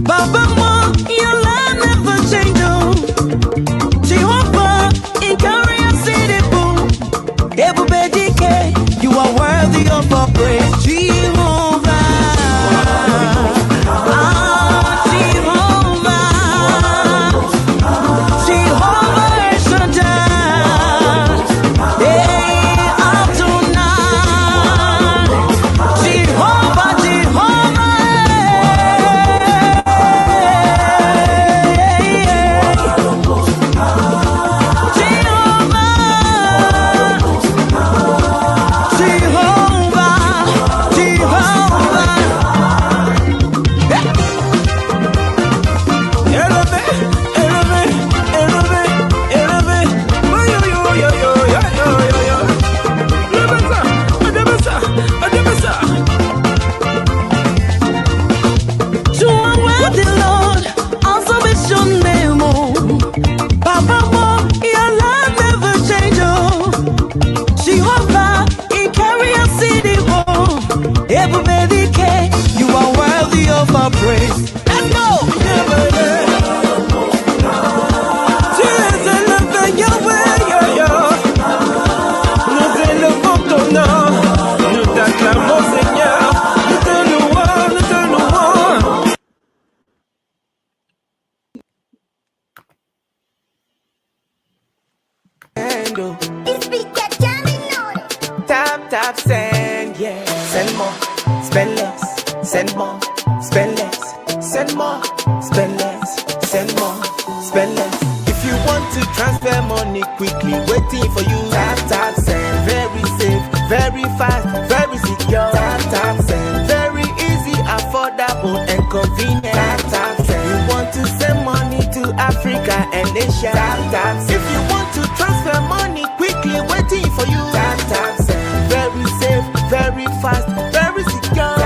Baba Mo, your love never change. Jehovah, in Korea City, boom. Everybody, you are worthy of our praise. Jehovah. You are worthy of our praise. Let's go! Tap, send, yeah. Send more, spend less. Send more, spend less. Send more, spend less. Send more, spend less. If you want to transfer money quickly, waiting for you. Tap, send. Very safe, very fast, very secure. Tap, send. Very easy, affordable, and convenient. Tap, send. You want to send money to Africa and Asia. Tap, send. If you want to transfer money quickly, waiting for you. Tap, send. Very safe, very fast, very secure.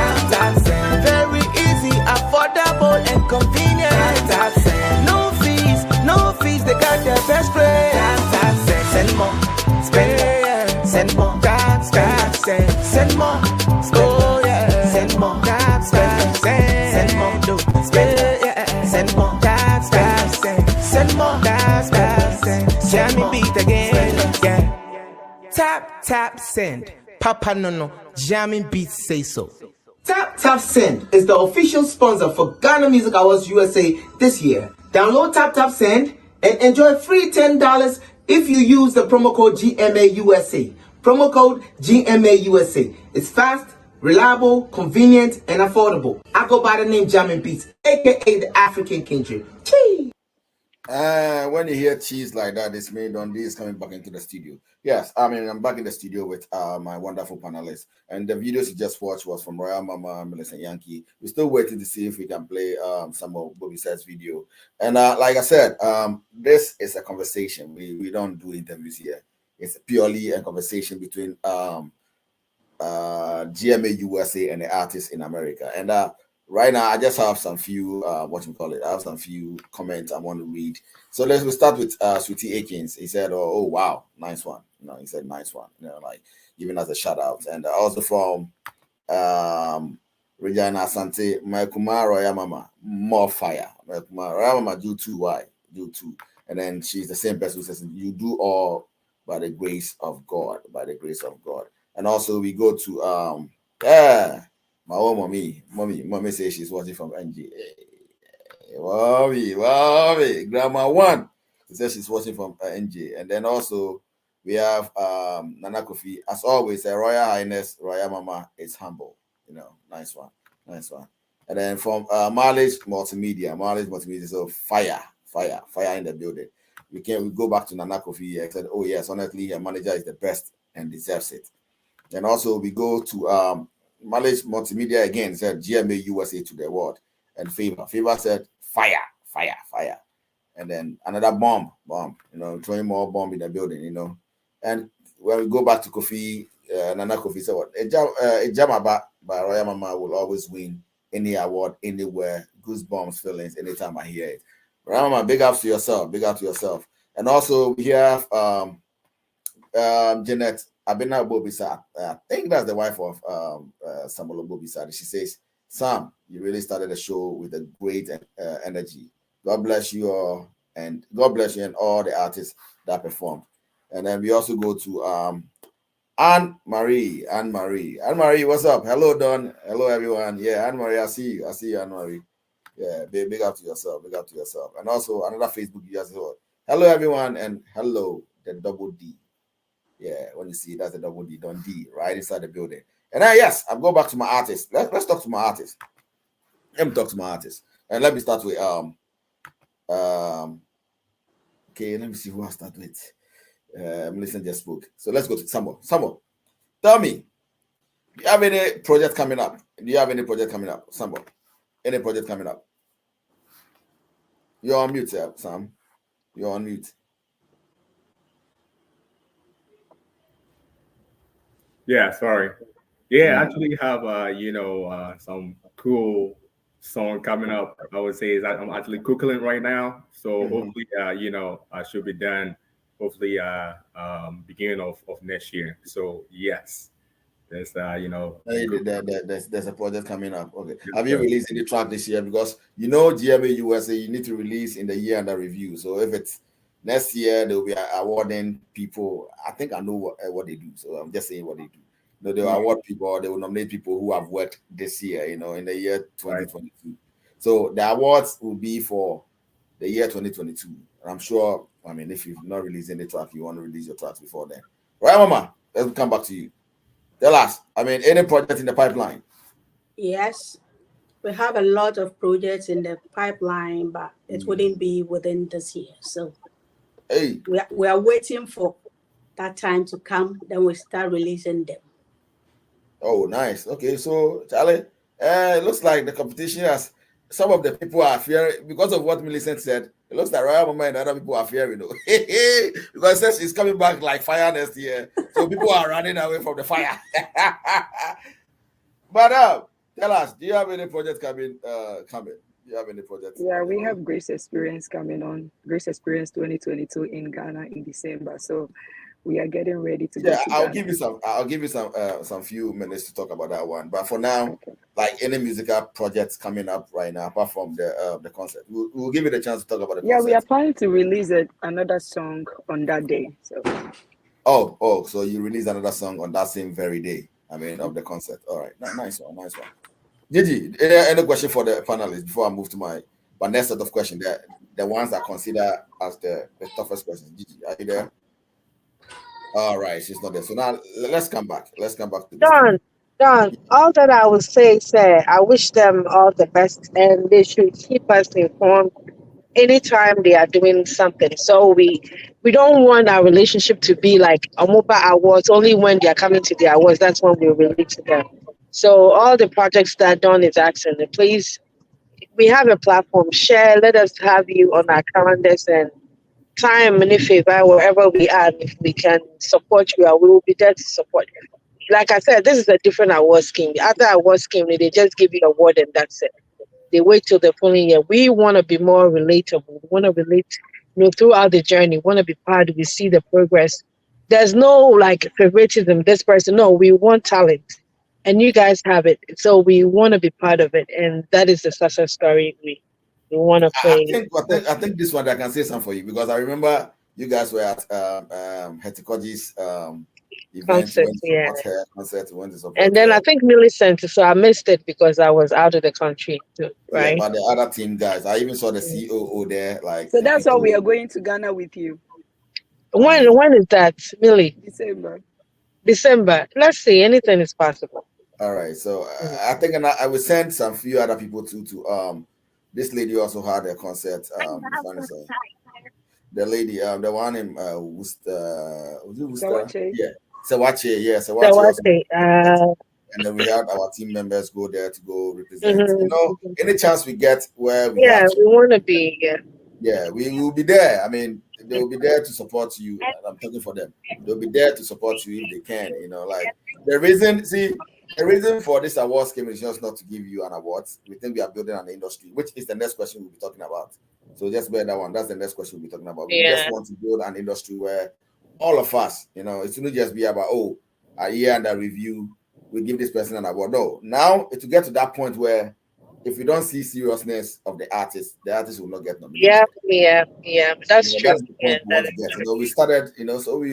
Very easy, affordable, and convenient. No fees, they got the best price. Send more, spend, send more, send more, oh yeah, send more, send more, send more, send more, send me beat again, yeah. Tap, send. Papa no, jamming beats say so. Tap Send is the official sponsor for Ghana Music Awards USA this year. Download Tap Send and enjoy free $10 if you use the promo code GMAUSA. Promo code GMAUSA. It's fast, reliable, convenient, and affordable. I go by the name Jamming Beats, aka the African Kindred. Chee! When you hear cheese like that, it's me, Don D is coming back into the studio. Yes, I'm back in the studio with my wonderful panelists. And the videos you just watched was from Royal Mama, Melissa Yankee. We're still waiting to see if we can play some of Bobby Said's video. And like I said, this is a conversation. We don't do interviews here. It's purely a conversation between GMA USA and the artists in America. And right now, I just have some few, I have some few comments I want to read. So we'll start with Sweetie Akins. He said, oh, wow, nice one. He said, nice one, like giving us a shout out. And also from Regina Asante, my Kumara Roya Mama, more fire. My Kumara Roya Mama, do too, why? Do too. And then she's the same person who says, you do all by the grace of God, by the grace of God. And also we go to, my own mommy says she's watching from NG. Mommy, grandma one. She says she's watching from NG. And then also we have Nana Kofi. As always, Royal Highness, Royal Mama is humble. Nice one. And then from Mileage Multimedia, so fire in the building. We go back to Nana Kofi. I said, oh yes, honestly, her manager is the best and deserves it. And also we go to Mileage Multimedia again, said GMA USA to the world. And Favor said fire. And then another bomb, throwing more bomb in the building, And when we go back to Kofi, Nana Kofi said what? A jam by Royal Mama will always win any award, anywhere, goosebumps, feelings, anytime I hear it. Royal Mama, big up to yourself. And also we have Jeanette Abena Bobisa. I think that's the wife of Samuel Bobisa. She says, Sam, you really started the show with a great energy. God bless you all, and God bless you and all the artists that performed. And then we also go to Anne Marie. Anne Marie, what's up? Hello, Don. Hello, everyone. Yeah, Anne Marie, I see you, Anne Marie. Yeah, big up to yourself. Big up to yourself. And also another Facebook user as well. Hello, everyone, and hello, the double D. Yeah, when you see that's the double D, Don D, right inside the building. And then yes, I'll go back to my artist. Let's talk to my artist. Let me talk to my artist. And let me start with okay, let me see who I start with. Melissa just spoke. So let's go to Samuel. Samuel, tell me, do you have any project coming up? Samuel? Any project coming up? You're on mute, Sam. You're on mute. Yeah, sorry. Yeah, actually have some cool song coming up. I would say is that I'm actually cooking it right now. So hopefully I should be done hopefully beginning of next year. So yes. There's there's a project coming up. Okay. Have you released any track this year? Because GMA USA, you need to release in the year under review. So if it's next year, they'll be awarding people. I think I know what they do. So I'm just saying what they do. They will award people, or they will nominate people who have worked this year, in the year 2022. Right. So the awards will be for the year 2022. And I'm sure, if you've not released any track, you want to release your tracks before then. Right, Mama? Let's come back to you. Tell us, any project in the pipeline? Yes, we have a lot of projects in the pipeline, but it wouldn't be within this year. So we are waiting for that time to come, then we start releasing them. Oh, nice. Okay, so Charlie, it looks like the competition has some of the people are fearing because of what Millicent said. It looks like Royal Mama and other people are fearing, because it says she's coming back like fire next year. So people are running away from the fire. But tell us, do you have any projects coming? Do you have any projects? Yeah, we have Grace Experience coming on. Grace Experience 2022 in Ghana in December. So we are getting ready to go. I'll give you some few minutes to talk about that one. But for now, like any musical projects coming up right now, apart from the concert, we'll give you the chance to talk about it. Yeah, we are planning to release another song on that day. So. So you release another song on that same very day. Of the concert. All right, nice one. Gigi, any question for the panelists before I move to my next set of questions? The ones I consider as the toughest questions. Gigi, are you there? All right, she's not there. So now let's come back. Let's come back to Don, all that I would say is I wish them all the best, and they should keep us informed anytime they are doing something. So we don't want our relationship to be like Amopa Awards, only when they are coming to the awards, that's when we release them. So all the projects that Don is asking, please, we have a platform, share, let us have you on our calendars, and time and favor wherever we are. If we can support you, we will be there to support you. Like I said, this is a different award scheme. The other award scheme, they just give you an award and that's it. They wait till the following year. We want to be more relatable. We want to relate, throughout the journey. We want to be part. We see the progress. There's no like favoritism. This person, no. We want talent, and you guys have it. So we want to be part of it, and that is the success story we want to play. I think this one I can say something for you, because I remember you guys were at Hetikoji's concert, and then I think Millicent, so I missed it because I was out of the country too, right? Yeah, but the other team guys, I even saw the COO there. So that's why we are going to Ghana with you. When is that, Millie? December. Let's see, anything is possible. All right, so I think I will send some few other people to this lady also had a concert. The lady, the one in Sawache. Yeah, Sawache. Yeah, Sawache. And then we had our team members go there to go represent. Any chance we get where we want to be. Yeah, we will be there. They will be there to support you. And I'm talking for them. They'll be there to support you if they can. Like the reason for this award scheme is just not to give you an award. We think we are building an industry, which is the next question we'll be talking about. So just bear that one. That's the next question we'll be talking about. We just want to build an industry where all of us, it shouldn't just be about a year under review we give this person an award. No, now to get to that point where if you don't see seriousness of the artist will not get nominated. Yeah. That's true. That's the point we want to get. We started, so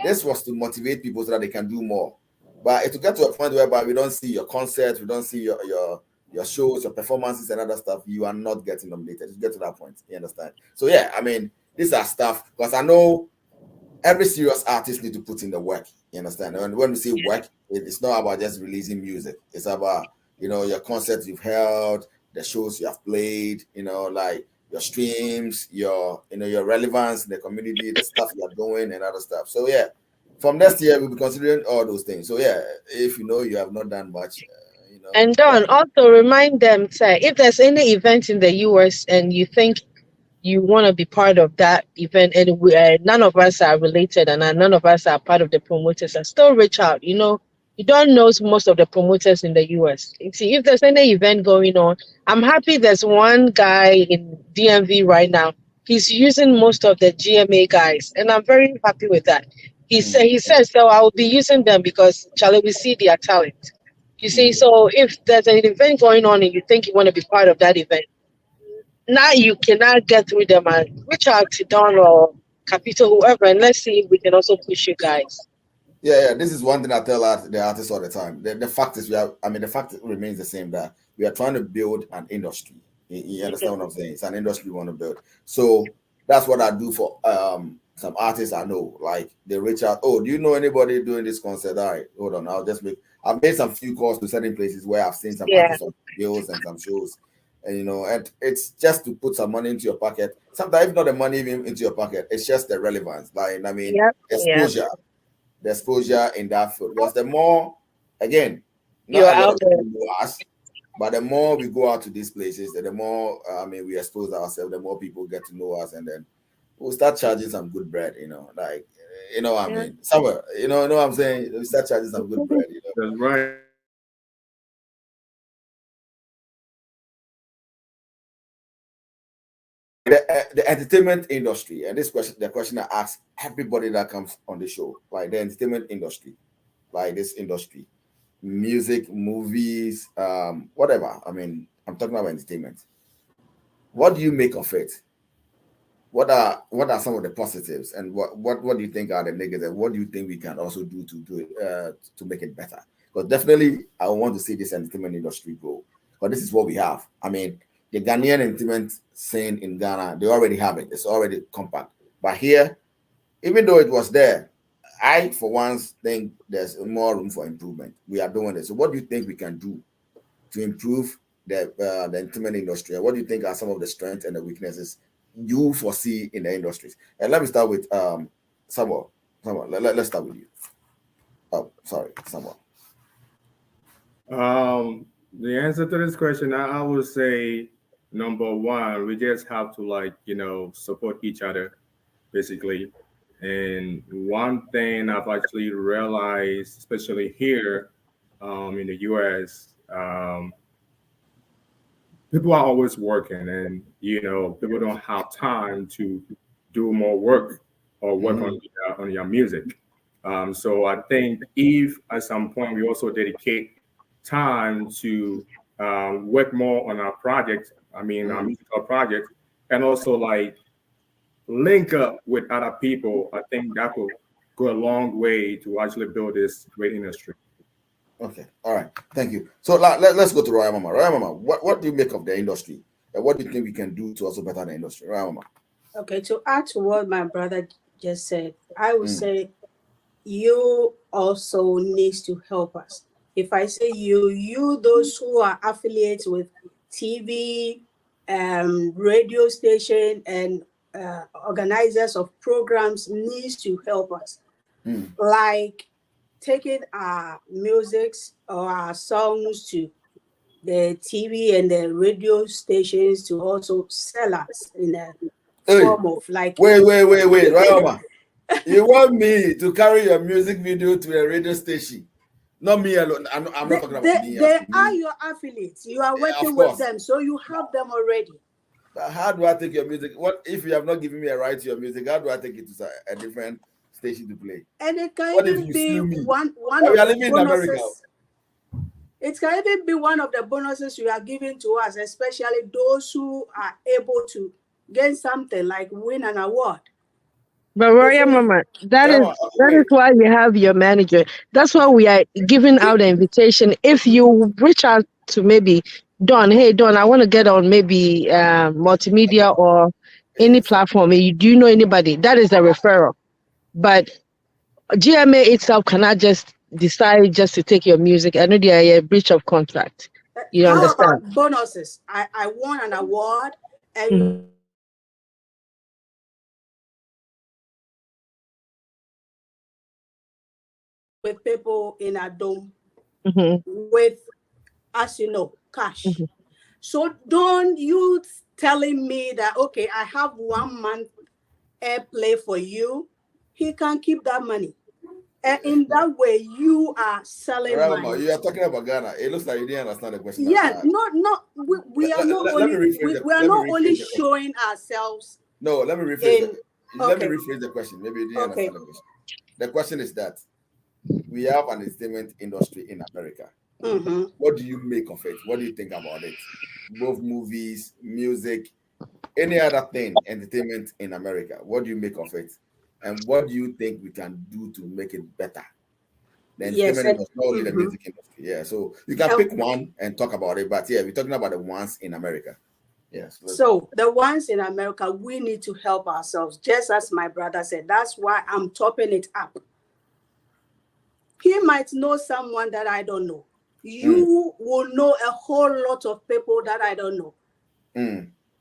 this was to motivate people so that they can do more. But to get to a point whereby we don't see your concerts, we don't see your shows, your performances, and other stuff, you are not getting nominated. To get to that point, you understand? So yeah, I mean, these are stuff because I know every serious artist need to put in the work. You understand? And when we say work, it's not about just releasing music. It's about your concerts you've held, the shows you have played, like your streams, your relevance in the community, the stuff you are doing, and other stuff. So yeah, from next year we'll be considering all those things. So yeah, if you have not done much, And Don, also remind them, say, if there's any event in the US and you think you want to be part of that event, and none of us are related and none of us are part of the promoters, and still reach out. You don't know most of the promoters in the US. See, if there's any event going on, I'm happy there's one guy in DMV right now. He's using most of the GMA guys, and I'm very happy with that. He says, so I will be using them because, Charlie, we see their talent. You see, so if there's an event going on and you think you want to be part of that event, now you cannot get through them and reach out to Don or Capito, whoever, and let's see if we can also push you guys. Yeah. This is one thing I tell the artists all the time. The fact is, the fact remains the same, that we are trying to build an industry. You understand what I'm saying? It's an industry we want to build. So that's what I do for some artists I know. Like they reach out, oh, do you know anybody doing this concert? All right, hold on, I've made some few calls to certain places where I've seen some artists on videos and some shows. And and it's just to put some money into your pocket. Sometimes if not the money even into your pocket, it's just the relevance. Like exposure. The exposure in that field. Because the more, again, you're out there. Us, but the more we go out to these places, the more we expose ourselves, the more people get to know us, and then we'll start charging some good bread, like what I mean. Somewhere, know what I'm saying? We start charging some good bread, That's right. The entertainment industry, and the question I ask everybody that comes on the show, like the entertainment industry, like this industry, music, movies, whatever. I mean, I'm talking about entertainment. What do you make of it? What are some of the positives, and what do you think are the negatives? What do you think we can also do to make it better? Because definitely, I want to see this entertainment industry grow. But this is what we have. I mean, the Ghanaian entertainment scene in Ghana, they already have it. It's already compact. But here, even though it was there, I, for once, think there's more room for improvement. We are doing it. So what do you think we can do to improve the entertainment industry? What do you think are some of the strengths and the weaknesses you foresee in the industries? And let me start with Samuel. Let's start with you. Oh, sorry, Samuel. The answer to this question, I would say, number one, we just have to support each other, basically. And one thing I've actually realized, especially here in the US, people are always working, and people don't have time to do more work or work on your music. So I think if at some point we also dedicate time to work more on our project, our musical project, and also link up with other people, I think that will go a long way to actually build this great industry. Okay, all right, thank you. So let's go to Royal Mama. Royal Mama, what do you make of the industry? And what do you think we can do to also better the industry? Royal Mama. Okay, to add to what my brother just said, I would say you also needs to help us. If I say you those who are affiliates with TV, radio station, and organizers of programs needs to help us. Like taking our musics or our songs to the TV and the radio stations to also sell us in a form of Wait, Rayoma. You want me to carry your music video to a radio station? Not me alone. I'm not talking about me. They are your affiliates. You are working with them, so you have them already. But how do I take your music? What if you have not given me a right to your music? How do I take it to a different station to play? And it can even be one of the bonuses. It can even be one of the bonuses you are giving to us, especially those who are able to get something like win an award. But Royal Mama, that is why you have your manager. That's why we are giving out the invitation. If you reach out to maybe Don, hey Don, I want to get on maybe multimedia or any platform. Do you know anybody? That is a referral. But GMA itself cannot just decide just to take your music. I know they are a breach of contract. You How understand? about bonuses? I won an award and with people in a dome with, as you know, cash. So don't you telling me that, okay, I have 1 month airplay for you. He can keep that money. And in that way, you are selling money. You are talking about Ghana. It looks like you didn't understand the question. Yeah, we are not only showing ourselves. No, let me rephrase it. Let me rephrase the question. Maybe you didn't understand the question. The question is that we have an entertainment industry in America. What do you make of it? What do you think about it? Both movies, music, any other thing, entertainment in America. What do you make of it? And what do you think we can do to make it better? The entertainment industry, not only the music industry. Yeah, so you can pick one and talk about it. But yeah, we're talking about the ones in America. Yes. So the ones in America, we need to help ourselves, just as my brother said. That's why I'm topping it up. He might know someone that I don't know. You will know a whole lot of people that I don't know.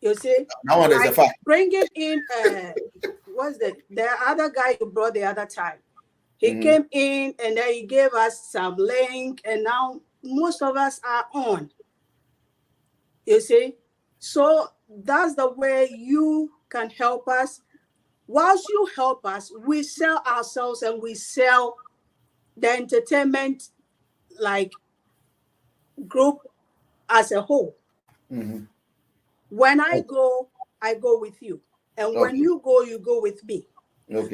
You see? That one is a fact. Bringing in, what's the other guy you brought the other time? He came in and then he gave us some link, and now most of us are on. You see? So that's the way you can help us. Whilst you help us, we sell ourselves and we sell the entertainment like group as a whole. When I go with you. And when you go with me.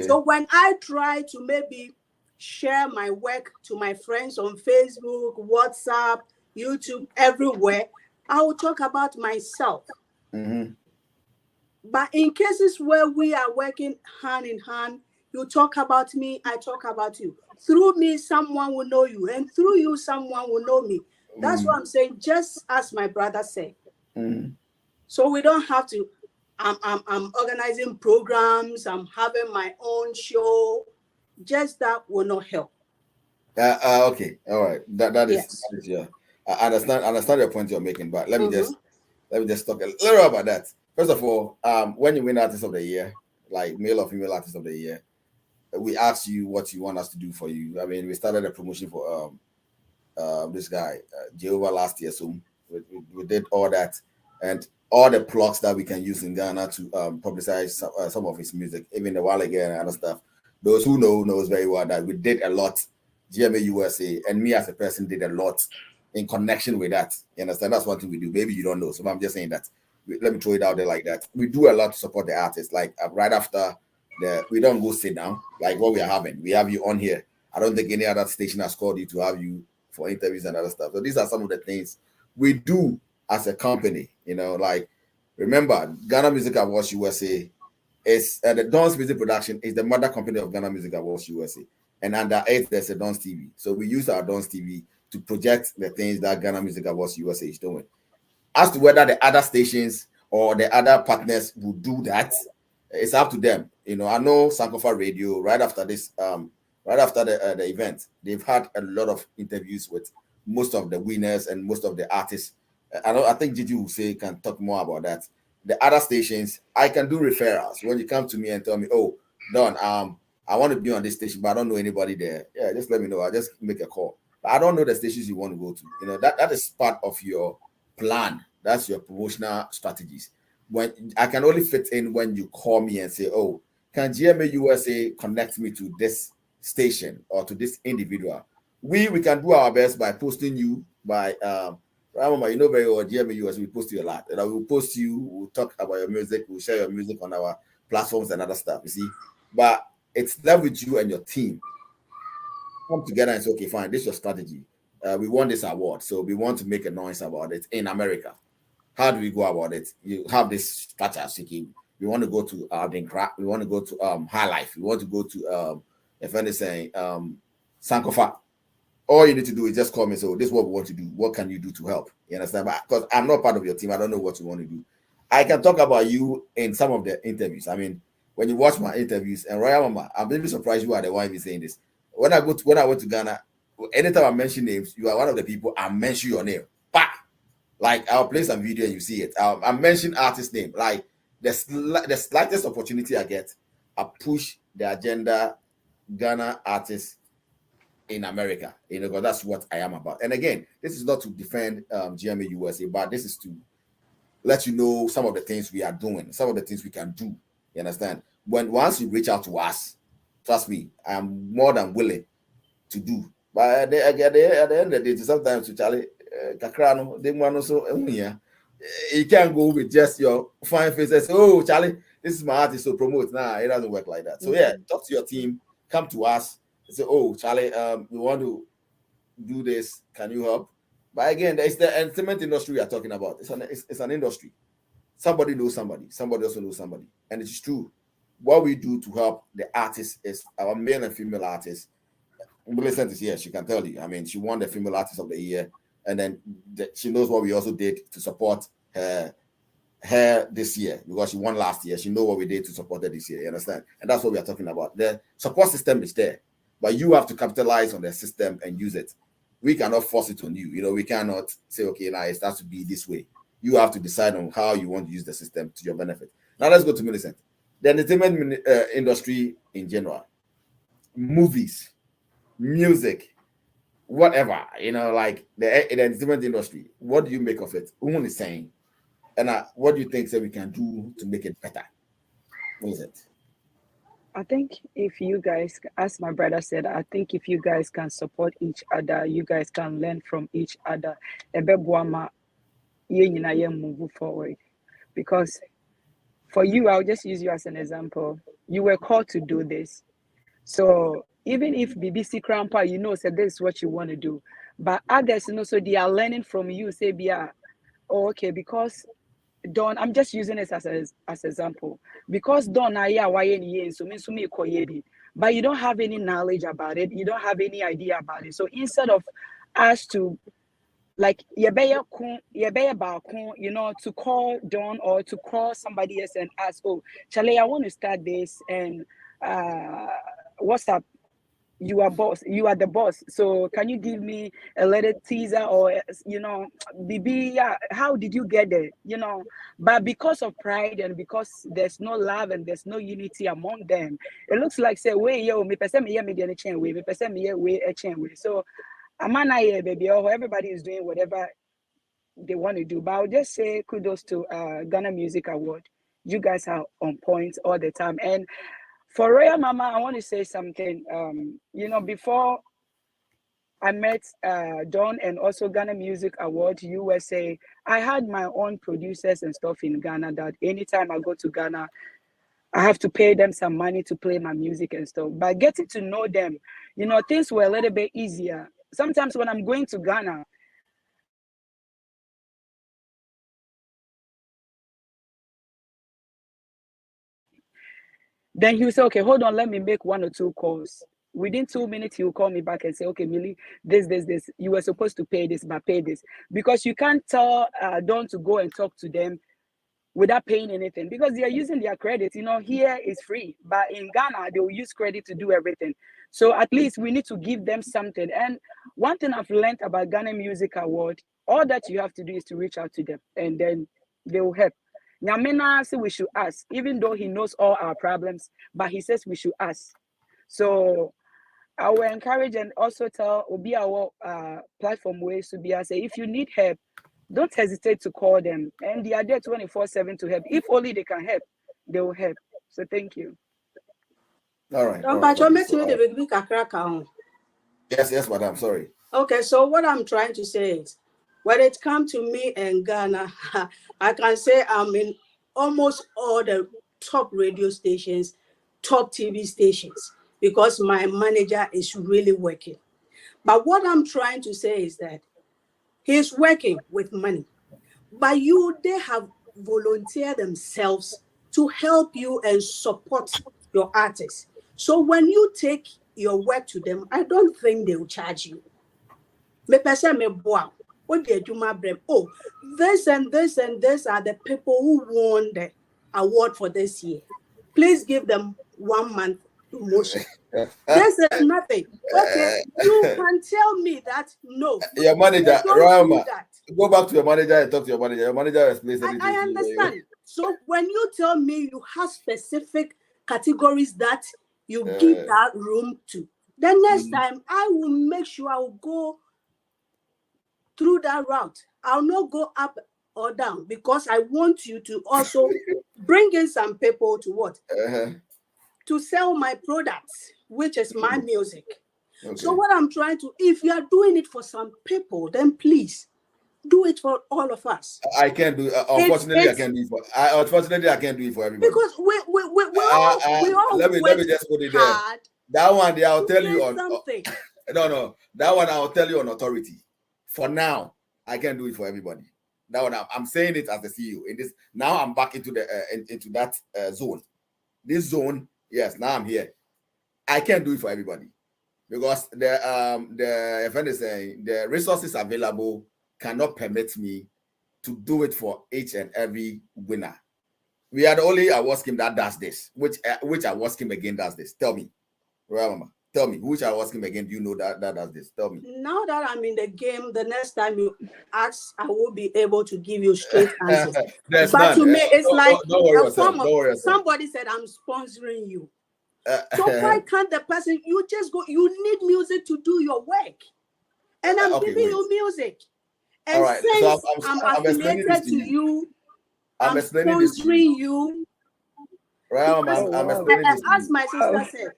So when I try to maybe share my work to my friends on Facebook, WhatsApp, YouTube, everywhere, I will talk about myself. But in cases where we are working hand in hand, you talk about me, I talk about you. Through me, someone will know you, and through you, someone will know me. That's what I'm saying, just as my brother said. So we don't have to, I'm organizing programs, I'm having my own show. Just that will not help. Okay, all right. That is yeah. I understand your point you're making, but let me just talk a little about that. First of all, when you win Artist of the Year, like male or female Artist of the Year, we asked you what you want us to do for you. I mean, we started a promotion for this guy, Jehovah, last year. So we did all that and all the plugs that we can use in Ghana to publicize some of his music, even the While Again and other stuff. Those who knows very well that we did a lot, GMA USA, and me as a person did a lot in connection with that. You understand? That's one thing we do. Maybe you don't know, so I'm just saying that. Let me throw it out there like that. We do a lot to support the artists. Like right after we don't go sit down like what we are having. We have you on here. I don't think any other station has called you to have you for interviews and other stuff. So these are some of the things we do as a company. You know, like remember Ghana Music Awards USA is the Don's Music Production is the mother company of Ghana Music Awards USA, and under it there's a Don's TV. So we use our Don's TV to project the things that Ghana Music Awards USA is doing. As to whether the other stations or the other partners will do that, it's up to them. You know, I know Sankofa Radio right after this, right after the event, they've had a lot of interviews with most of the winners and most of the artists. I think Gigi will say can talk more about that. The other stations, I can do referrals. When you come to me and tell me, oh, Don, I want to be on this station, but I don't know anybody there. Yeah, just let me know. I'll just make a call. But I don't know the stations you want to go to. You know, that is part of your plan. That's your promotional strategies. When I can only fit in when you call me and say, oh, can GMA USA connect me to this station or to this individual? We can do our best by posting you by you know very well, GMA USA, we post you a lot. And we'll post you, we'll talk about your music, we'll share your music on our platforms and other stuff, you see. But it's left with you and your team. Come together and say, okay, fine, this is your strategy. we won this award, so we want to make a noise about it in America. How do we go about it? You have this structure, Siki. We want to go to we want to go to High Life. We want to go to if anything Sankofa. All you need to do is just call me. So this is what we want to do. What can you do to help? You understand? Because I'm not part of your team, I don't know what you want to do. I can talk about you in some of the interviews. I mean, when you watch my interviews, and Royal Mama, I'm really surprised you are the one even saying this. When I went to Ghana, anytime I mention names, you are one of the people I mention your name. Bah! Like I'll play some video and you see it. I mention artist name. Like the slightest opportunity I get, I push the agenda Ghana artists in America. You know, because that's what I am about. And again, this is not to defend GMA USA, but this is to let you know some of the things we are doing, some of the things we can do. You understand? Once you reach out to us, trust me, I'm more than willing to do. But at the end of the day, sometimes to Charlie, Kakrano, they want also you can't go with just your fine face and say, oh, Charlie, this is my artist, so promote. Nah, it doesn't work like that. So yeah, talk to your team, come to us and say, oh, Charlie, we want to do this. Can you help? But again, it's the entertainment industry we are talking about. It's an industry. Somebody knows somebody. Somebody also knows somebody. And it's true. What we do to help the artists is our male and female artists. Millicent is here. She can tell you. I mean, she won the Female Artist of the Year. And then she knows what we also did to support her this year, because she won last year. She knows what we did to support her this year. You understand? And that's what we are talking about. The support system is there, but you have to capitalize on the system and use it. We cannot force it on you. You know, we cannot say, okay, now it has to be this way. You have to decide on how you want to use the system to your benefit. Now let's go to Millicent. The entertainment industry in general, movies, music, whatever, you know, like the entertainment industry, what do you make of it? Who is saying? And what do you think that we can do to make it better? What is it? I think if you guys, as my brother said, I think if you guys can support each other, you guys can learn from each other. Move forward. Because for you, I'll just use you as an example. You were called to do this. So even if BBC Grandpa, you know, said this is what you want to do, but others, you know, so they are learning from you. Say, oh, okay, because Don, I'm just using this as example. Because Don, but you don't have any knowledge about it. You don't have any idea about it. So instead of us to like you know, to call Don or to call somebody else and ask, oh, Charlie, I want to start this, and what's up? You are the boss. So can you give me a little teaser, or you know, BB, how did you get there? You know, but because of pride and because there's no love and there's no unity among them, it looks like say, wait, yo, me person me me chain way, me person me way a chain way. So amana baby, oh, everybody is doing whatever they want to do. But I'll just say kudos to Ghana Music Award. You guys are on point all the time. And for Royal Mama, I want to say something. You know, before I met Don and also Ghana Music Award USA, I had my own producers and stuff in Ghana that anytime I go to Ghana, I have to pay them some money to play my music and stuff. But getting to know them, you know, things were a little bit easier. Sometimes when I'm going to Ghana, then he'll say, okay, hold on, let me make 1 or 2 calls. Within 2 minutes, he'll call me back and say, okay, Millie, this. You were supposed to pay this, but pay this. Because you can't tell Don to go and talk to them without paying anything, because they are using their credit. You know, here is free, but in Ghana, they will use credit to do everything. So at least we need to give them something. And one thing I've learned about Ghana Music Award, all that you have to do is to reach out to them, and then they will help. Nyamena says we should ask, even though he knows all our problems, but he says we should ask. So I will encourage and also tell Obi our platform ways to be, I say, if you need help, don't hesitate to call them. And they are there 24/7 to help. If only they can help, they will help. So thank you. All right. Yes, madam. Sorry. Okay, so what I'm trying to say is, when it comes to me and Ghana, I can say I'm in almost all the top radio stations, top TV stations, because my manager is really working. But what I'm trying to say is that he's working with money, but they have volunteered themselves to help you and support your artists. So when you take your work to them, I don't think they will charge you. Oh, this and this and this are the people who won the award for this year. Please give them 1 month promotion. This is nothing. Okay, you can tell me that no. Your manager, Rama, go back to your manager and talk to your manager. Your manager explains everything. I understand. So when you tell me you have specific categories that you give that room to, then next time I will make sure I will go through that route. I'll not go up or down because I want you to also bring in some people to what? To sell my products, which is my music. Okay. So what I'm trying to, if you are doing it for some people, then please do it for all of us. I can't do. Unfortunately, I can't do it for. Unfortunately, I can't do it for everybody. Because we all let me just put it there. That one, I'll tell you on something. No, that one I'll tell you on authority. For now, I can't do it for everybody. That one, I'm saying it as the CEO. In this now, I'm back into the into that zone. This zone, yes. Now I'm here. I can't do it for everybody because the friend is saying the resources available cannot permit me to do it for each and every winner. We are the only award scheme that does this. Which award scheme again does this? Tell me, Mama. Tell me, which award scheme again do you know that does this? Tell me. Now that I'm in the game, the next time you ask, I will be able to give you straight answers. But none. To me, it's somebody said, I'm sponsoring you. So why can't the person, you just go, you need music to do your work. And I'm giving you music. And right. Since so I'm affiliated to you, I'm sponsoring you. Right, as my sister said,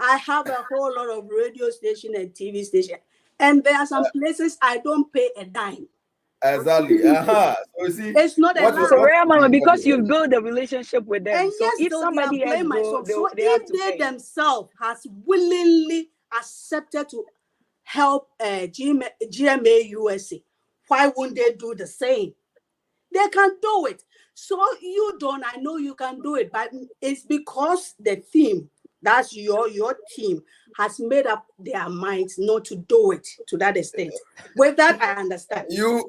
I have a whole lot of radio station and TV station. And there are some places I don't pay a dime. Exactly. So you see, it's not a so Mama, because you build a relationship with them. And so yes, if somebody else go, they if they themselves has willingly accepted to help GMA USA, why wouldn't they do the same? They can do it. So you don't. I know you can do it, but it's because the theme, that's your team, has made up their minds not to do it to that extent. With that, I understand. You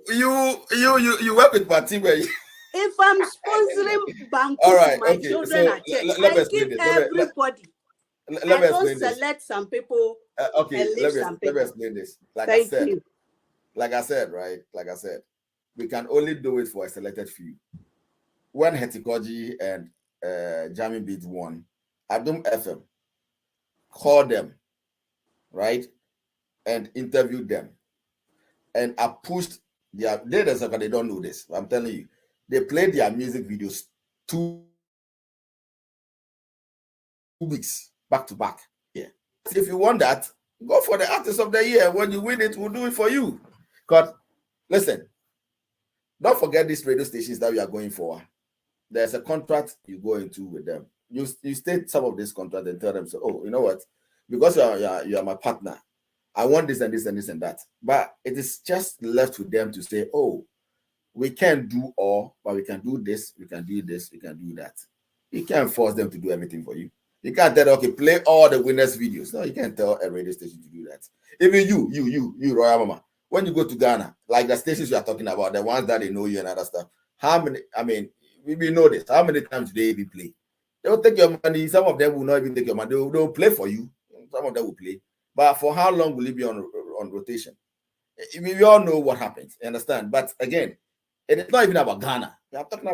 work with my team. If I'm sponsoring Banco to my children at church, I give everybody. Let me explain this. Select some people. Okay, let me explain this. Like I said, we can only do it for a selected few. When Hetikoji and Jamming Beats won, Adum FM called them, right, and interviewed them, and I pushed they don't know this. I'm telling you, they played their music videos 2 weeks back to back. Yeah, if you want that, go for the Artist of the Year. When you win it, we'll do it for you. Because listen, don't forget these radio stations that we are going for. There's a contract you go into with them. You state some of this contract and tell them, so, oh, you know what? Because you are my partner, I want this and this and this and that. But it is just left with them to say, oh, we can't do all, but we can do this, we can do this, we can do that. You can't force them to do everything for you. You can't tell them, okay, play all the winners' videos. No, you can't tell a radio station to do that. Even you, Royal Mama, when you go to Ghana, like the stations you are talking about, the ones that they know you and other stuff, we know this. How many times do they even play? They will take your money. Some of them will not even take your money. They will play for you. Some of them will play. But for how long will it be on rotation? We all know what happens. You understand? But again, it's not even about Ghana. I'm talking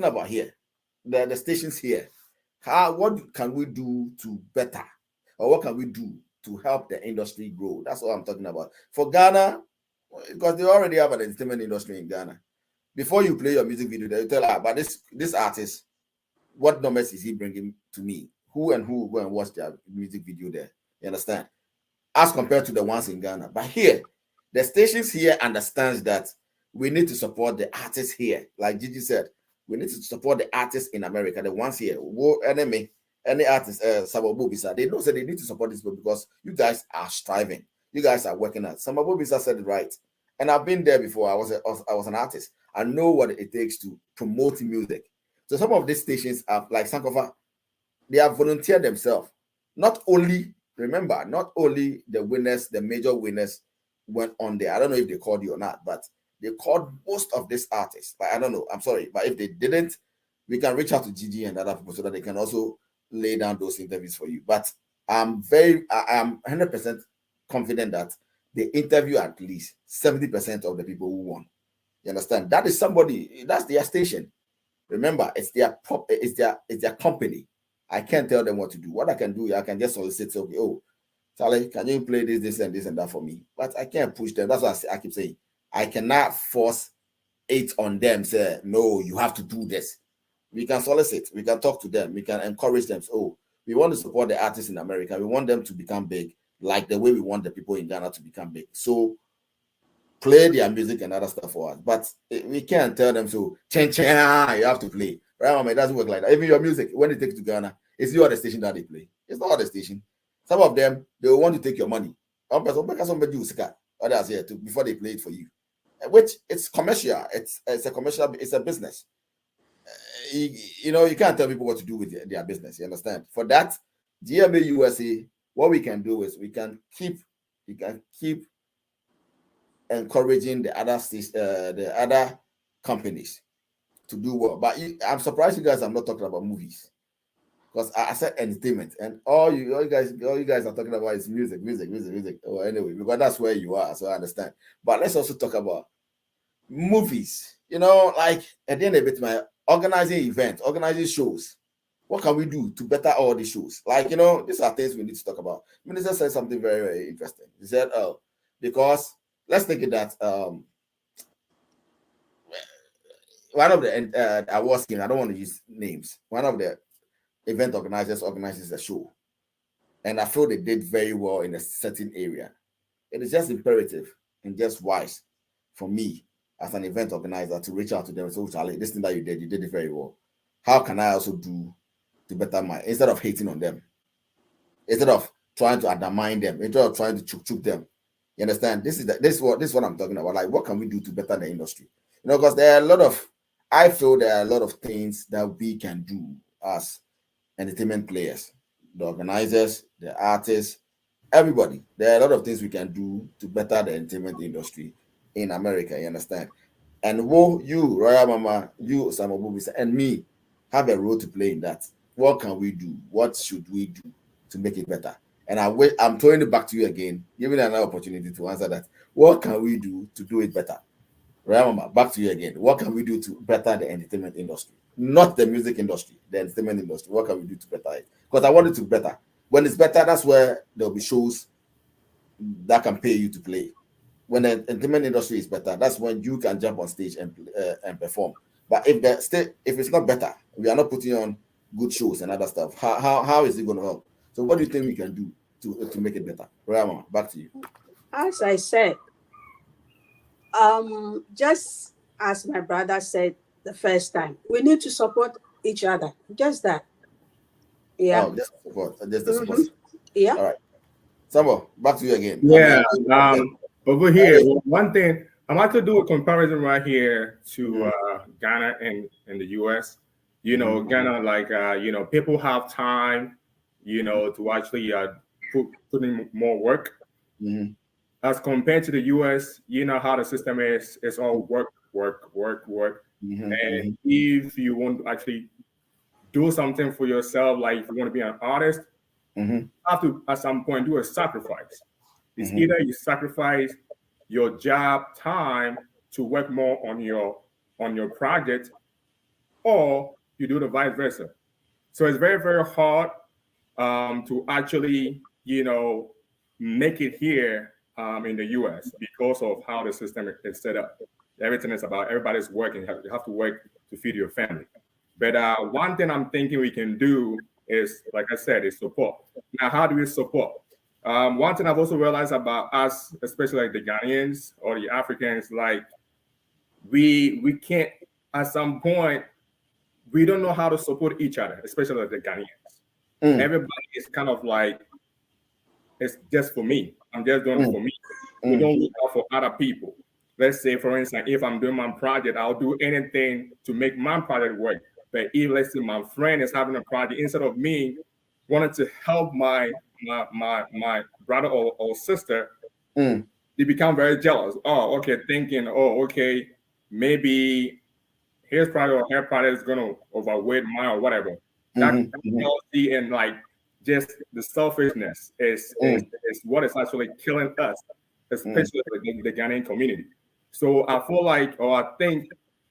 about here. The stations here. What can we do to better? Or what can we do to help the industry grow? That's what I'm talking about. For Ghana, because they already have an entertainment industry in Ghana. Before you play your music video, they tell her about this artist, what numbers is he bringing to me? Who will go and watch their music video there? You understand? As compared to the ones in Ghana. But here, the stations here understands that we need to support the artists here. Like Gigi said, we need to support the artists in America, the ones here. Enemy, any artist, Samabo Bisa, they know that they need to support this because you guys are striving. You guys are working at. Samabo Bisa said it right. And I've been there before. I was an artist. I know what it takes to promote music. So some of these stations are like Sankofa, they have volunteered themselves. Not only the winners, the major winners went on there. I don't know if they called you or not, but they called most of these artists. But I don't know. I'm sorry. But if they didn't, we can reach out to Gigi and other people so that they can also lay down those interviews for you. But I am 100% confident that they interview at least 70% of the people who won. You understand? That is somebody, that's their station. Remember, it's their company. I can't tell them what to do. What I can do, I can just solicit, okay, oh, Charlie, can you play this and that for me? But I can't push them. That's what I keep saying. I cannot force it on them. Say, no, you have to do this. We can solicit. We can talk to them. We can encourage them. So, oh, we want to support the artists in America. We want them to become big, like the way we want the people in Ghana to become big. So, play their music and other stuff for us. But we can't tell them, so, you have to play. Right, Mama, it doesn't work like that. Even your music, when they take it to Ghana, it's your other station that they play. It's not other station. Some of them, they will want to take your money. Others here too, before they play it for you. Which it's commercial. It's a commercial, it's a business. You can't tell people what to do with their business. You understand? For that, GMA USA, what we can do is we can keep encouraging the other companies to do well. But I'm surprised you guys are not talking about movies, because I said entertainment, and all you guys are talking about is music. Oh, anyway, because that's where you are, so I understand. But let's also talk about movies. Like at the end of it, my organizing events, organizing shows. What can we do to better all the shows? Like, these are things we need to talk about. Minister said something very, very interesting. He said, because let's think of that. One of the awards schemes, I don't want to use names. One of the event organizers organizes a show, and I feel they did very well in a certain area. It is just imperative and just wise for me as an event organizer to reach out to them and say, oh, Charlie, this thing that you did it very well. How can I also do to better mine? Instead of hating on them, instead of trying to undermine them, instead of trying to choke them. You understand? This is what I'm talking about. Like, what can we do to better the industry? Because I feel there are a lot of things that we can do as entertainment players, the organizers, the artists, everybody. There are a lot of things we can do to better the entertainment industry in America. You understand? And you, Royal Mama, you, Osama Bubisa, and me have a role to play in that. What can we do? What should we do to make it better? And I'm throwing it back to you again, giving another opportunity to answer that. What can we do to do it better? Royal Mama, back to you again. What can we do to better the entertainment industry? Not the music industry, the entertainment industry. What can we do to better it? Because I want it to be better. When it's better, that's where there'll be shows that can pay you to play. When the entertainment industry is better, that's when you can jump on stage and perform. But if it's not better, we are not putting on good shows and other stuff. How is it going to help? So what do you think we can do to make it better? Royal Mama, back to you. As I said, just as my brother said the first time, we need to support each other. Just that. Yeah. Oh, just support. Just the support. Yeah. All right. Samo, back to you again. Yeah. Over here, one thing I'm about to do a comparison right here to Ghana and the US. Ghana, like people have time, to actually put in more work. Mm-hmm. As compared to the US, how the system is. It's all work. Mm-hmm. And if you want to actually do something for yourself, like if you want to be an artist, you have to at some point do a sacrifice. It's either you sacrifice your job time to work more on your project, or you do the vice versa. So it's very, very hard to actually, make it here in the US because of how the system is set up. Everything is about everybody's working. You have to work to feed your family. But one thing I'm thinking we can do is, like I said, is support. Now, how do we support? One thing I've also realized about us, especially like the Ghanaians or the Africans, like we can't, at some point, we don't know how to support each other, especially like the Ghanaians. everybody is kind of like, it's just for me. I'm just doing it for me. We don't look out for other people. Let's say, for instance, if I'm doing my project, I'll do anything to make my project work. But if, let's say, my friend is having a project, instead of me wanting to help my brother or sister, they become very jealous. Oh, okay, thinking, oh, okay, maybe his project or her project is gonna overweight mine or whatever. That jealousy and like just the selfishness is what is actually killing us, especially the Ghanaian community. So I feel like, or I think,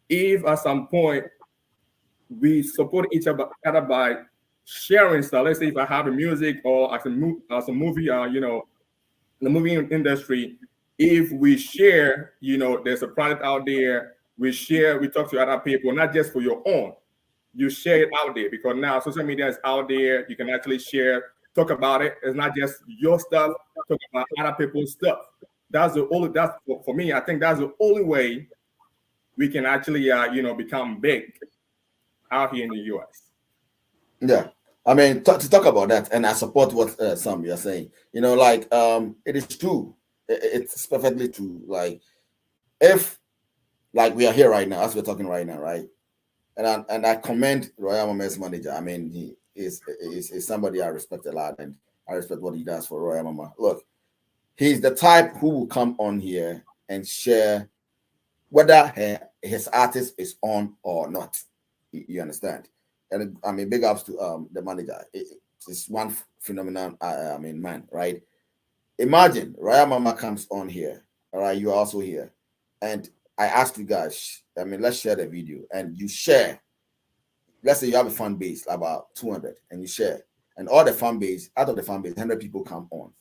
if at some point we support each other by sharing stuff. Let's say if I have a music or as a movie, you know, the movie industry, if we share, you know, there's a product out there, we share, we talk to other people, not just for your own. You share it out there, because now social media is out there. You can actually share, talk about it. It's not just your stuff, talk about other people's stuff. That's for me, I think that's the only way we can actually, you know, become big out here in the US. Yeah. I mean, to talk about that, and I support what Sam you're saying. You know, like it is true. It's perfectly true. Like, if, like, we are here right now, as we're talking right now, right? And I commend Royal Mama's manager. I mean, he is somebody I respect a lot, and I respect what he does for Royal Mama. Look, he's the type who will come on here and share whether his artist is on or not. You understand? And I mean, big ups to the manager. It's one phenomenal, I mean, man, right? Imagine Royal Mama comes on here, all right? You're also here, and I asked you guys, I mean, let's share the video, and you share. Let's say you have a fan base about 200, and you share, and all the fan base, out of the fan base, 100 people come on,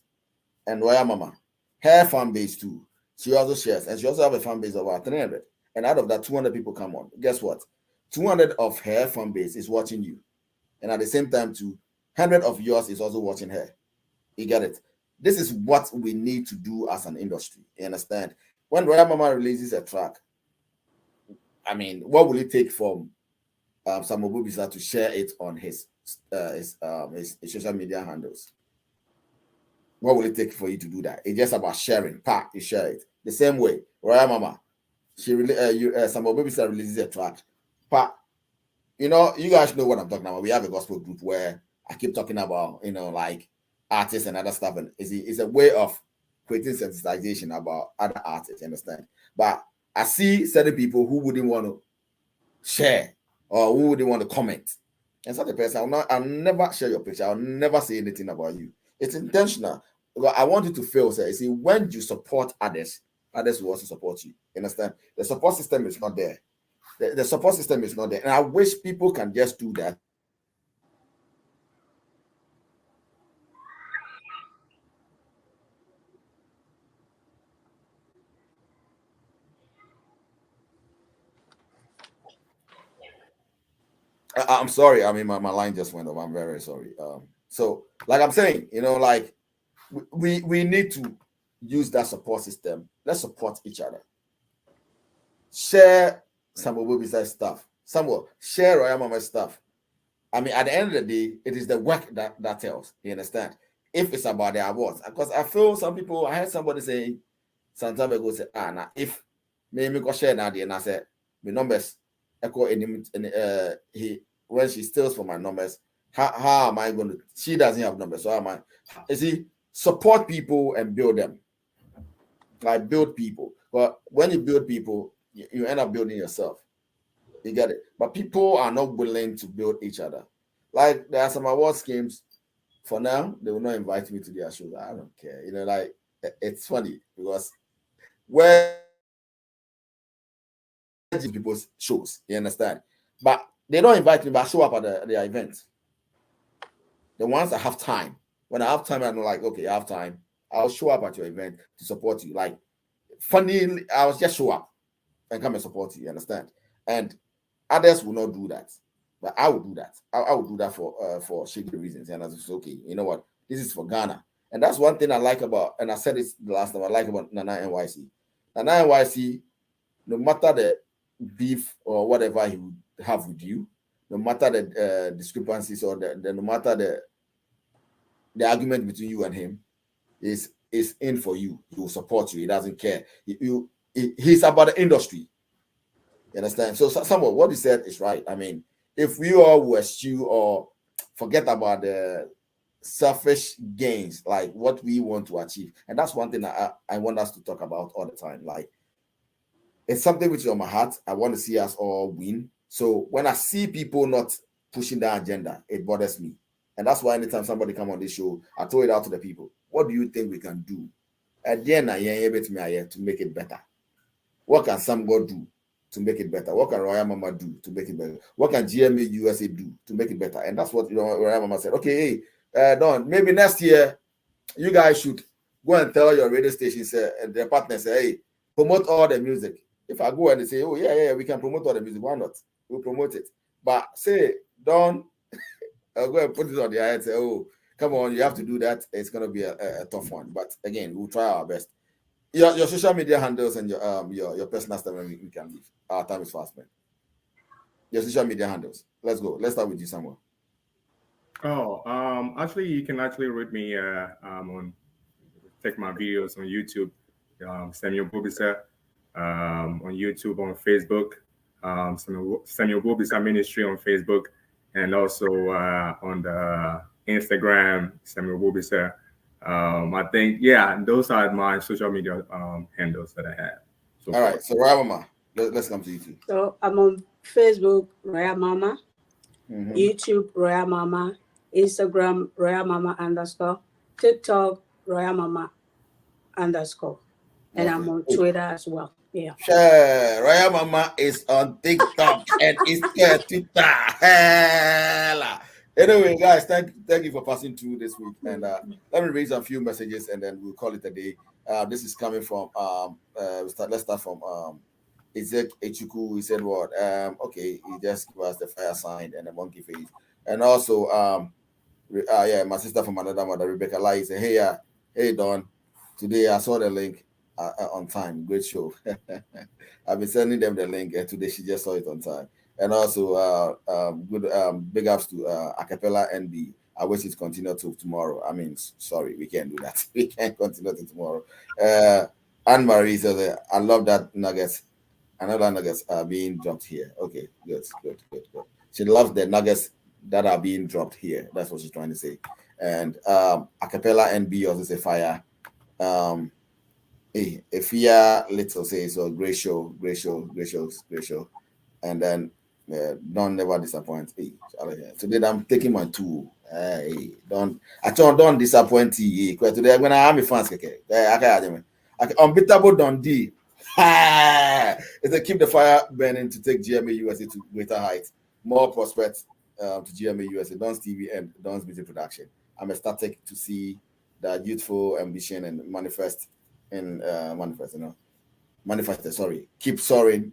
and Royal Mama, her fan base too, she also shares, and she also have a fan base of about 300, and out of that, 200 people come on. Guess what? 200 of her fan base is watching you, and at the same time, 200 of yours is also watching her. You get it? This is what we need to do as an industry. You understand? When Royal Mama releases a track, I mean, what will it take from Samuel Bubisa to share it on his social media handles? What will it take for you to do that? It's just about sharing. You share it. The same way, Royal Mama, Samuel Bubisa releases a track. You know, you guys know what I'm talking about. We have a gospel group where I keep talking about, you know, like artists and other stuff, and it's a way of creating sensitization about other artists, understand? But I see certain people who wouldn't want to share or who wouldn't want to comment. And such a person, I'll never share your picture. I'll never say anything about you. It's intentional. I want you to feel, say, see, when you support others, others will also support you. Understand? The support system is not there. The support system is not there. And I wish people can just do that. I'm sorry. I mean, my line just went off. I'm very sorry. So, like I'm saying, you know, like we need to use that support system. Let's support each other. Share Samuel Bubisa's stuff. Samuel, share Royal Mama's stuff. I mean, at the end of the day, it is the work that tells. You understand? If it's about the awards, because I feel some people. I heard somebody saying some time ago, say, now if me go share now, and I said, my numbers echo he when she steals from my numbers, how am I going to? She doesn't have numbers, so how am I? You see, support people and build them. Like, build people, but when you build people, you end up building yourself. You get it? But people are not willing to build each other. Like, there are some award schemes. For now, they will not invite me to their shows. I don't care. You know, like, it's funny because where people's shows, you understand? But they don't invite me, but I show up at their events. The ones that have time. When I have time, I'm like, okay, I have time. I'll show up at your event to support you. Like, funny, I was just show up and come and support you, understand? And others will not do that. But I will do that. I will do that for shady reasons. And I was okay, you know what? This is for Ghana. And that's one thing I like about, and I said this the last time, I like about Nana NYC. Nana NYC, no matter the beef or whatever he would have with you, no matter the discrepancies or no matter the argument between you and him is in for you. He will support you. He doesn't care. He's about the industry. You understand? So somewhat what he said is right. I mean, if we all were eschew or forget about the selfish gains, like what we want to achieve, and that's one thing I want us to talk about all the time. Like, it's something which is on my heart. I want to see us all win. So when I see people not pushing that agenda, it bothers me. And that's why anytime somebody come on this show, I throw it out to the people. What do you think we can do? At the end, to make it better. What can somebody do to make it better? What can Royal Mama do to make it better? What can GMA USA do to make it better? And that's what Royal Mama said. Okay, hey, Don, maybe next year you guys should go and tell your radio stations and their partners, hey, promote all the music. If I go and they say, oh yeah, we can promote all the music, why not? We'll promote it. But say, Don, I'll go and put it on the eye and say, oh, come on, you have to do that. It's gonna be a tough one. But again, we'll try our best. Your social media handles and your personal stuff, and we can leave. Our time is fast, man. Your social media handles. Let's go. Let's start with you, Samuel. Oh, actually, you can actually read me check my videos on YouTube, Samuel Bobisa, on YouTube, on Facebook, Samuel Bobisa Ministry on Facebook, and also on the Instagram, Samuel Bobisa. I think, those are my social media handles that I have. So all right, so Royal Mama, let's come to you too. So I'm on Facebook, Royal Mama, YouTube, Royal Mama, Instagram, Royal Mama _ TikTok, Royal Mama _, and I'm on Twitter as well. Yeah. Sure. Royal Mama is on TikTok and Instagram, Twitter. Anyway, guys, thank you for passing through this week. And let me read a few messages and then we'll call it a day. This is coming from let's start from Ezek Echuku. He said what? Okay, he just gave us the fire sign and a monkey face. And also my sister from another mother, Rebecca Lai, said, hey Don, today I saw the link on time. Great show. I've been sending them the link and today she just saw it on time. And also, big ups to Acapella NB. I wish it continued to tomorrow. I mean, sorry, we can't do that. We can't continue to tomorrow. Anne Marie says, I love that nuggets. Another nuggets are being dropped here. Okay, good. She loves the nuggets that are being dropped here. That's what she's trying to say. And Acapella NB also say fire. Ifia Little says, so great show. And then don't never disappoint. Today I'm taking my tool. Don't disappoint you. Today I'm gonna have fans. Unbeatable Dundee. It's a keep the fire burning to take GMA USA to greater heights. More prospects to GMA USA. Don's TV and Don's Music Production. I'm ecstatic to see that youthful ambition and manifest. Sorry. Keep soaring.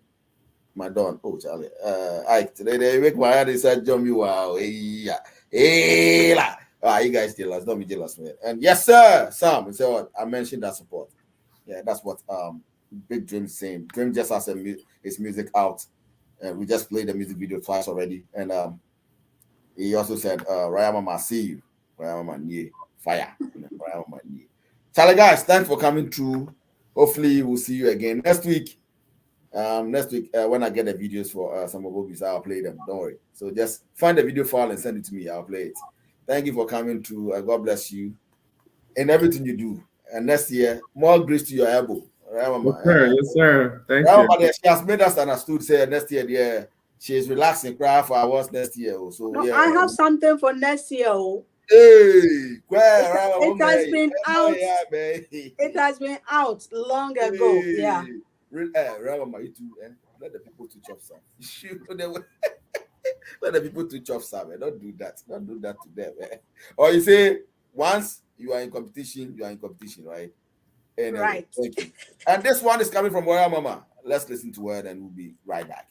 My Don, Charlie. Ike, today they make my head inside John. Wow, you guys jealous, don't be jealous, man. And yes, sir, Sam. So what I mentioned that support. Yeah, that's what Big Dream's saying. Dream just has his music out, and we just played the music video twice already. And he also said, Royal Mama, I see you. Royal Mama, yeah, fire. Royal Mama, yeah. Charlie, guys, thanks for coming through. Hopefully, we'll see you again next week. When I get the videos for some of Bobis, I'll play them. Don't worry. So just find the video file and send it to me. I'll play it. Thank you for coming through. God bless you in everything you do. And next year, more grace to your elbow. Right, Mama? Yes, sir. Thank you. Mama, she has made us understood. Say next year, she is relaxing. Cry for hours next year. So no, I have something for next year. Hey, it has been out. It has been out long ago. Yeah. Remember you too, let the people to chop some. Let the people to chop some. Don't do that. Don't do that to them. Or you say once you are in competition, right? Anyway, right. Thank you. And this one is coming from Royal Mama. Let's listen to her, and we'll be right back.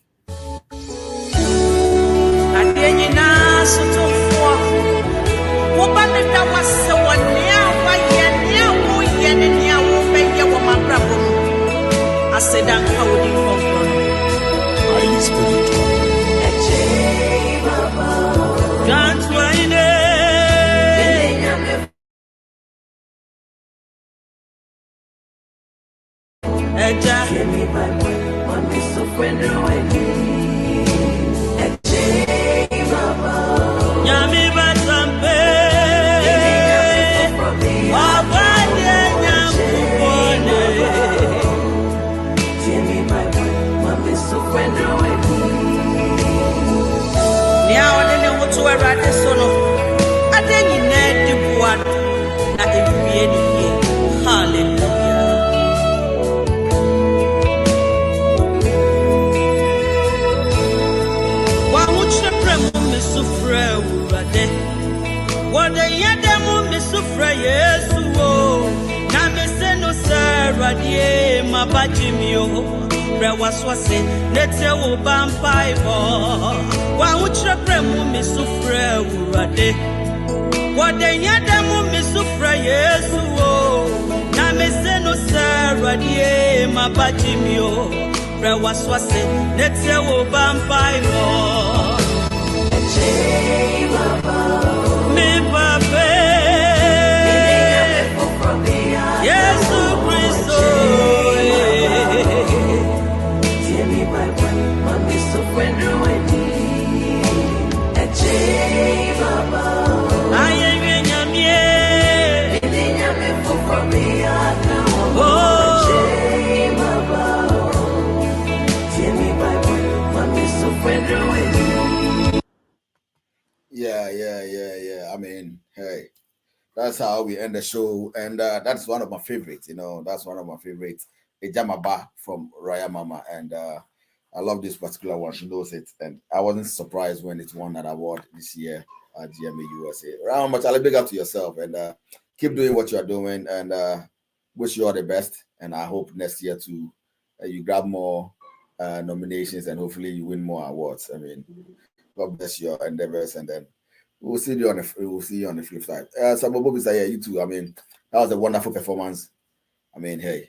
I said, I'm holding on. Highly spiritual. God's Now I don't want to write the son of I didn't need the one. Not every year. Hallelujah. Why would you pray, Miss Sufre? What the Yadamo Miss Sufre, yes, oh, Namiseno Sarah, dear, my Bajimio, Rawaswase, Neteo Bampai. Why would you pray, Miss Sufre? What the Yadamo Miss Sufre, yes, oh, Namiseno Sarah, dear, my Bajimio, Rawaswase, Neteo Bampai. Me pape, Yesu Christo. Yeah. I mean, hey, that's how we end the show, and that's one of my favorites. That's one of my favorites. Ejamaba from Raya Mama, and I love this particular one. She knows it, and I wasn't surprised when it won that award this year at GMA USA. Raya Mama, Charlie, big up to yourself, and keep doing what you are doing, and wish you all the best. And I hope next year too, you grab more nominations, and hopefully you win more awards. I mean, God bless your endeavors, and then we'll see you on the flip side. Sabobo is here, you too. I mean, that was a wonderful performance. I mean, hey,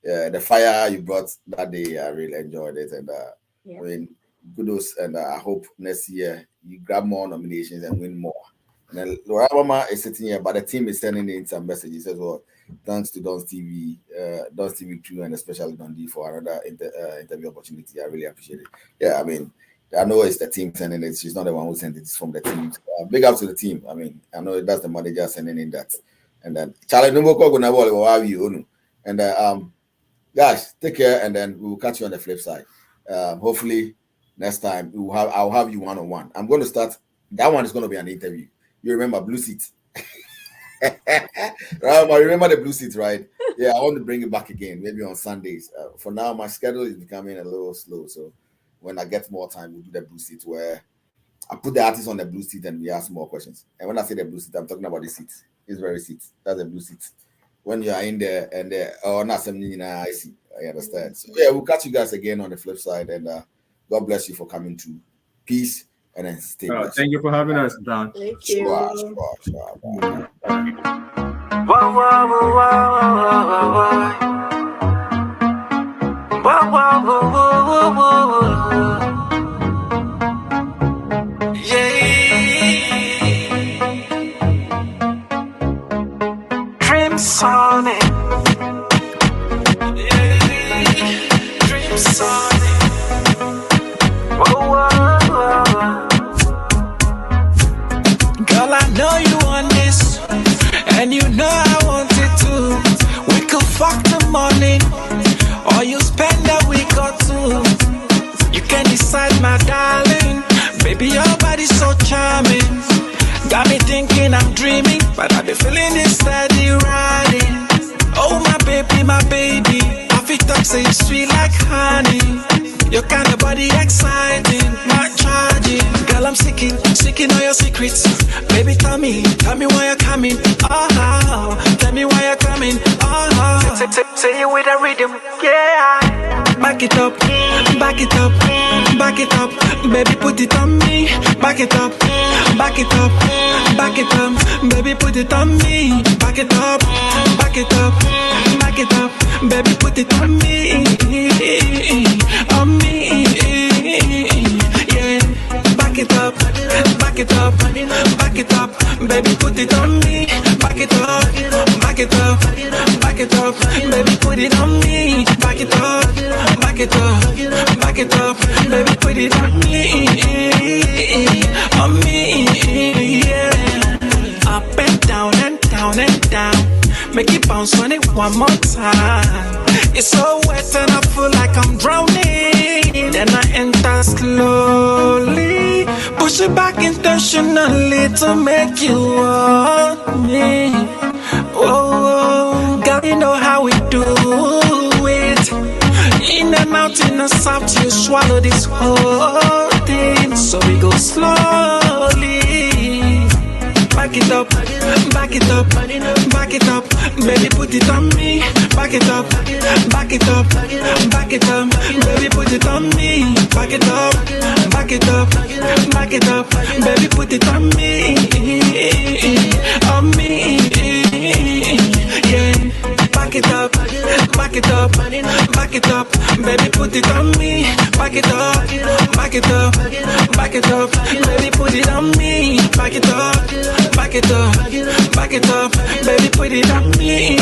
yeah, the fire you brought that day, I really enjoyed it, and I mean, kudos, and I hope next year you grab more nominations and win more. And then Laura Mama is sitting here, but the team is sending in some messages as well. Thanks to Don's TV crew, and especially Don D for another interview opportunity. I really appreciate it. Yeah, I mean, I know it's the team sending it. She's not the one who sent it. It's from the team. Big up to the team. I mean, I know that's the manager sending in that. And then Charlie, and guys, take care, and then we will catch you on the flip side. Hopefully next time I'll have you one-on-one. I'm going to start. That one is going to be an interview. You remember Blue Seat? I remember the Blue Seat, right? Yeah, I want to bring it back again, maybe on Sundays. For now, my schedule is becoming a little slow, so when I get more time, we'll do the Blue Seat where I put the artist on the Blue Seat and we ask more questions. And when I say the Blue Seat, I'm talking about the seat. It's very seat. That's the Blue Seat. When you are in there and not something I see. I understand. So yeah, we'll catch you guys again on the flip side, and God bless you for coming to. Peace, and then stay blessed. Thank you for having us, Don. Thank you. Dreams on it. Dreams on it. Girl, I know you want this, and you know I want it too. We could fuck the morning, or you spend a week or two. You can decide, my darling. Baby, your body's so charming. Got me thinking I'm dreaming, but I be feeling this steady riding. Oh my baby, I feel talk say you sweet like honey. Your kind of body exciting, not charging. Girl, I'm seeking all your secrets. Baby, tell me why you're coming. Oh, tell me why you're coming. Oh, say you with a rhythm, yeah. Back it up, back it up, back it up. Baby, put it on me. Back it up, back it up, back it up. Baby, put it on me. Back it up, back it up, back it up. Baby, put it on me, on me, yeah. Back it up, back it up, back it up. Baby, put it on me. Back it up, back it up, back it up. Baby, put it on me. Back it up, back it up, back it up. Baby, put it on me, yeah. Up and down and down and down. Make it bounce on it one more time. It's so wet and I feel like I'm drowning. Then I enter slowly. push it back intentionally to make you want me. Oh, God, you know how we do it. In and out, in and south, you swallow this whole thing. So we go slowly. Back it up, back it up, back it up. Baby, put it on me. Back it up, back it up, back it up. Baby, put it on me. Back it up, back it up, back it up. Baby, put it on me, on me, yeah. Back it up, back it up, back it up. Baby, put it on me. Back it up, back it up, back it up. Baby, put it on me. Back it up, back it up, back it up. Baby, put it on me,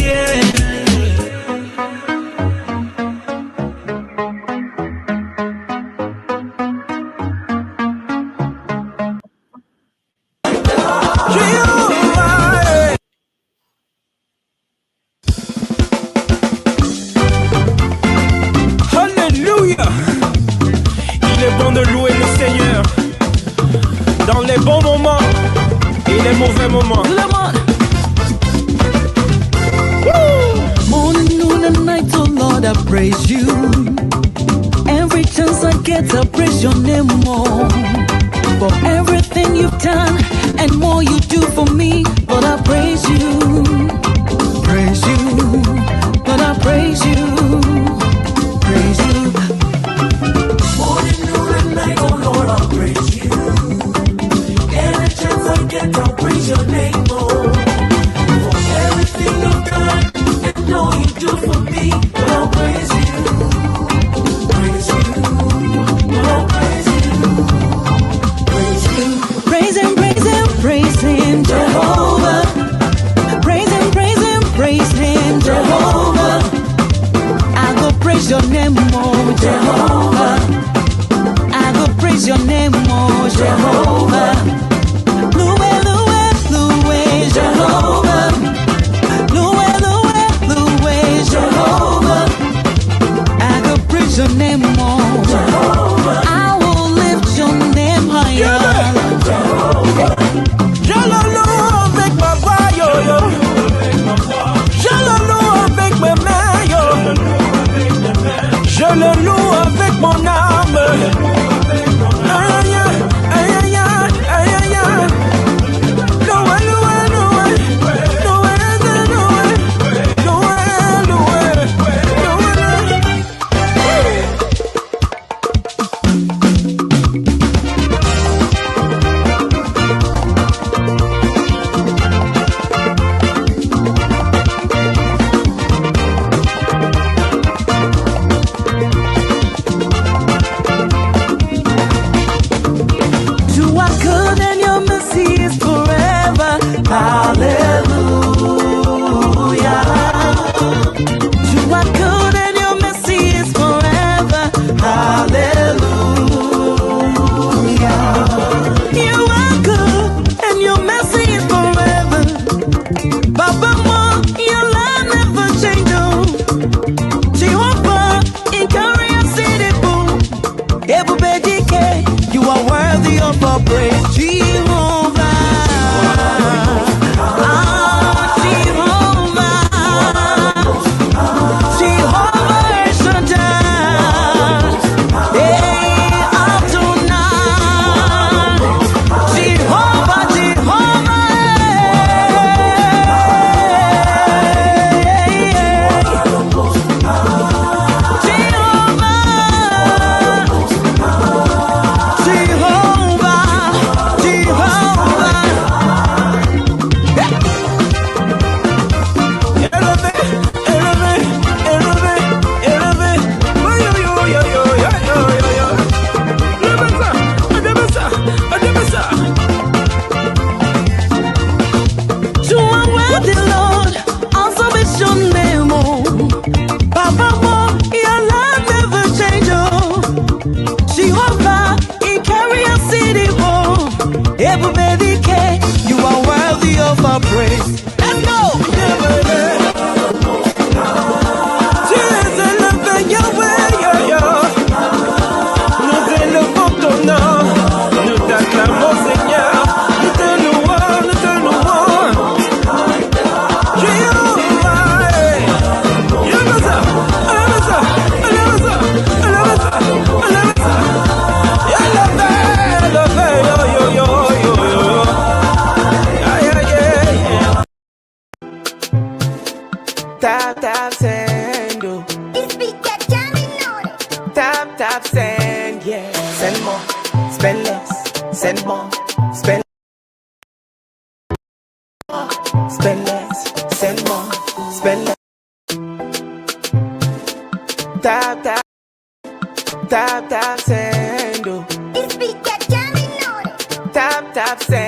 yeah. Mauvais moment. Morning, noon, and night, oh Lord, I praise you. Every chance I get, I praise your name more. For everything you've done and more you do for me, Lord, I praise you. Praise you, Lord, I praise you. Praise you. Morning, noon, and night, oh Lord, I praise you. Every chance I get, I praise your name, oh. For everything you've done and all you do for me, but I'll praise you. Praise you, but I'll praise you. Praise you. Praise him, praise him, praise him, Jehovah. Praise him, praise him, praise him, Jehovah. I go praise your name, oh Jehovah. I go praise your name, oh Jehovah. Jehovah, Jehovah, I go praise your name more. Jehovah, I will lift your name higher. Jehovah, Jalalo avec ma voix, yo yo. Jalalo avec mes mains, yo. Je le loue avec mon âme. Aïe aïe aïe aïe aïe aïe. Jehovah, Tap tap send, oh. Tap tap send, yeah. Send more, spend less. Send more, spend. Spend less. Send more, spend less. Tap tap, tap tap send, oh. Tap tap send.